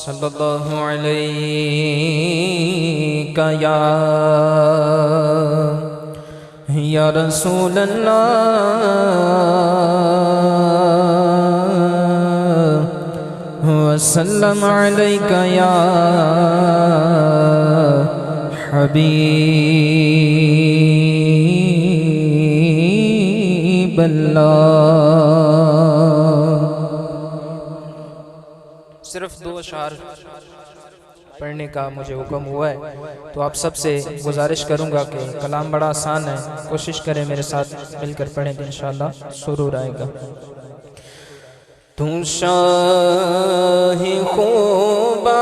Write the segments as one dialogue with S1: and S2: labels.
S1: सल्लल्लाहु अलैका या रसूल अल्लाह वसल्लम अलैका या हबीब अल्लाह। सिर्फ 2 अशआर पढ़ने का मुझे हुक्म हुआ है, तो आप सबसे गुजारिश करूंगा कि कलाम बड़ा आसान है, कोशिश करें मेरे साथ मिलकर पढ़ें तो इंशाअल्लाह सुरूर आएगा। तू शाही खूबा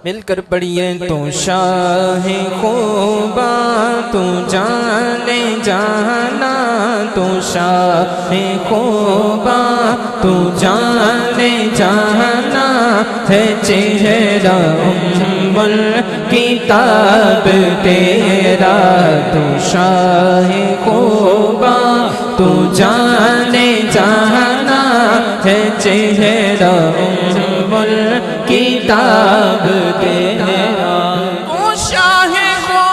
S1: मिलकर पढ़िए। तू शाहे खूबा तू जाने जाना, तू शाहे खूबा तू जाने जाना है चेहरा उम्मुल किताब तेरा। तू शाहे खूबा तू जाने जाना है चेहरा उम्मुल किताब तेरा। ओ शाहे खूबा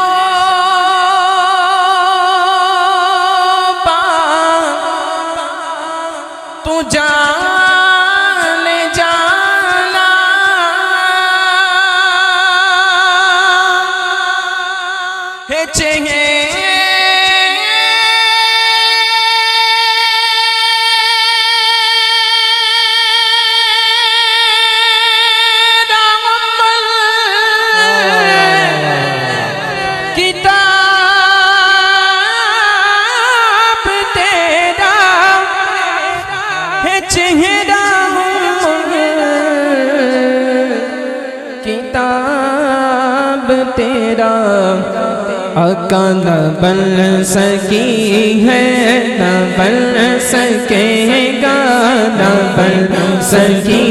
S1: तू जाने जाना है चेहरा किताब तेरा। आका न बन सकी है न बन सकेगा, न बन सकी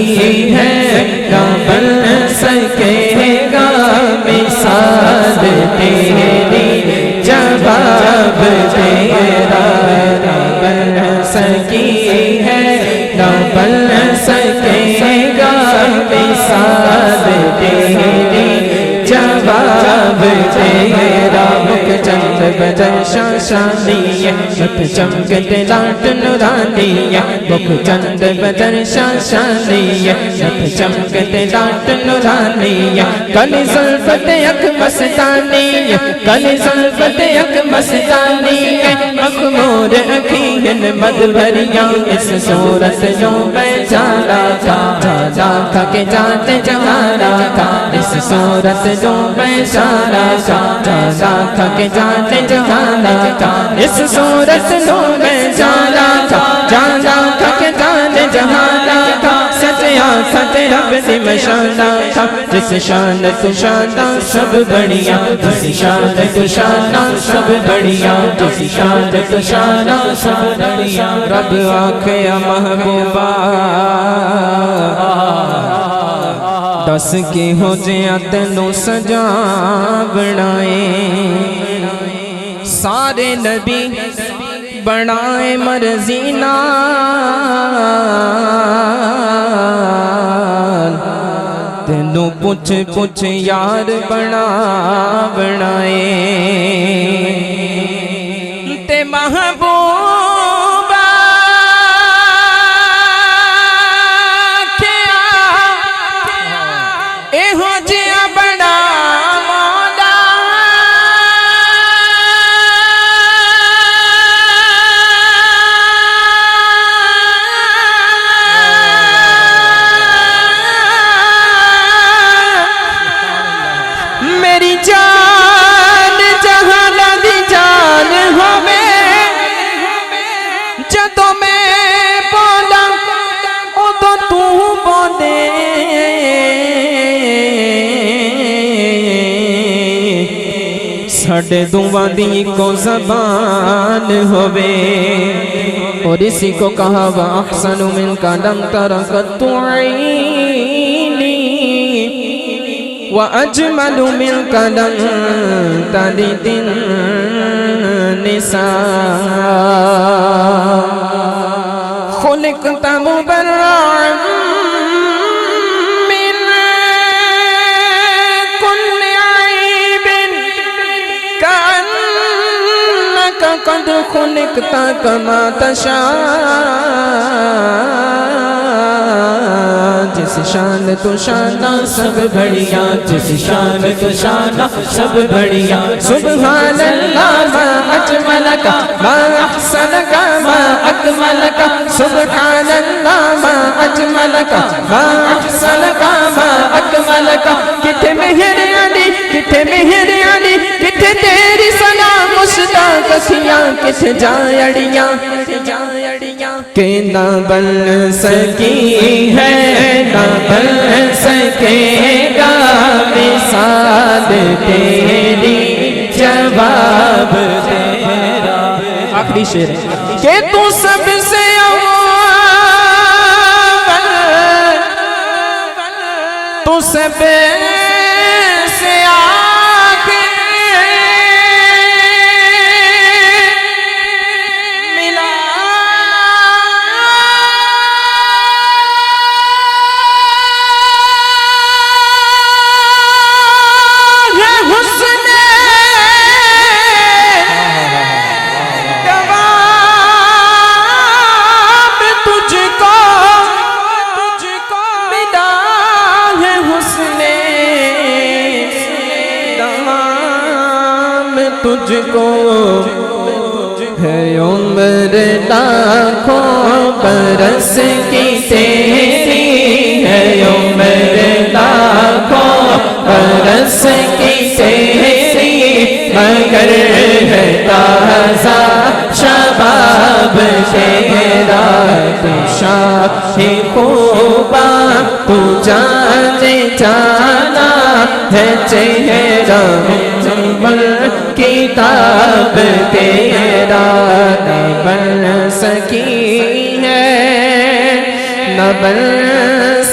S1: है न बन सकेगा मिसाल तेरी जवाब तेरा। न बन सकी है न बन सकेगा मिसाल तेरी जवाब तेरा। मुख चंद बदन शाशानिया मुख चमकते लाट नुरानिया, मुख चंद बदन शाशानिया मुख चमकते लाट नुरानिया। कली ज़ुल्फ़त अख मस्तानिया कली ज़ुल्फ़त अख मस्तानिया, मखमूर अखियन मद भरिया इस सूरत जो बेचारा था। जा था के जाते जहारा था इस सूरत जो बेचारा था। जा था के जाते जहारा था इस सूरत जो बेचारा था। जा था के जाते जहारा था सचा सच रब दी मशाना था। जिस शान तू शाना सब बढ़िया, जिस शान तू शाना सब बढ़िया, जिस शान तू शाना सब बढ़िया। रब आखे महबूबा दस की हो जिया तेनू सजा बनाए। सारे नबी बनाए मर्जी नाल, तेनू पुछ पुछ यार बना बनाए। ते महबूबा एहो जिया बड़ा मौला मेरी जान जहान दी जान होवे जदों मैं बोला उदों तू बोले। साढ़े दुआ दी को ज़बान होवे और इसी को कहा वा अहसनु मिनका लम तरा कत्तु ऐनी। व अजमलु मिन कदम तलिदिन निसा खुलिक़्त मुबर्रअन मिन कुल्लि ऐबिन कअन्नका क़द खुलिक़्त कमा तशा। जिस शान तो शाना सब बढ़िया, जिस शान तो शाना सब बढ़िया। सुब्हान अल्लाह मा अजमल का मा अहसन का मा अकमल का। सुब्हान अल्लाह मा अजमल का मा अहसन का मा अकमल का। किथे मेहर अली किथे मेहर अली किथे तेरी सना मुश्ताक अखियां किथे जायड़ियां के ना बन सकी है ना बन सकेगा मिसाल तेरी जवाब तेरा। आखिरी शेर के तू सबसे अव्वल तू सबसे आगे मिला है हुस्न जवाब तुझको मिला है हुस्न तुझको है उम्र लाखों बरस की तेरी है उम्र लाखों बरस की तेरी मगर है ताज़ा शबाब तेरा। तू शाही खूबा तू जाने जाना है चेहरा किताब तेरा। न बन सकी है न बन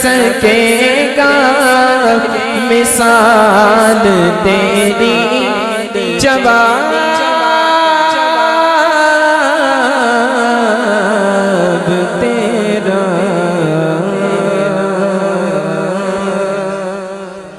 S1: सकेगा मिसाल तेरी जवाब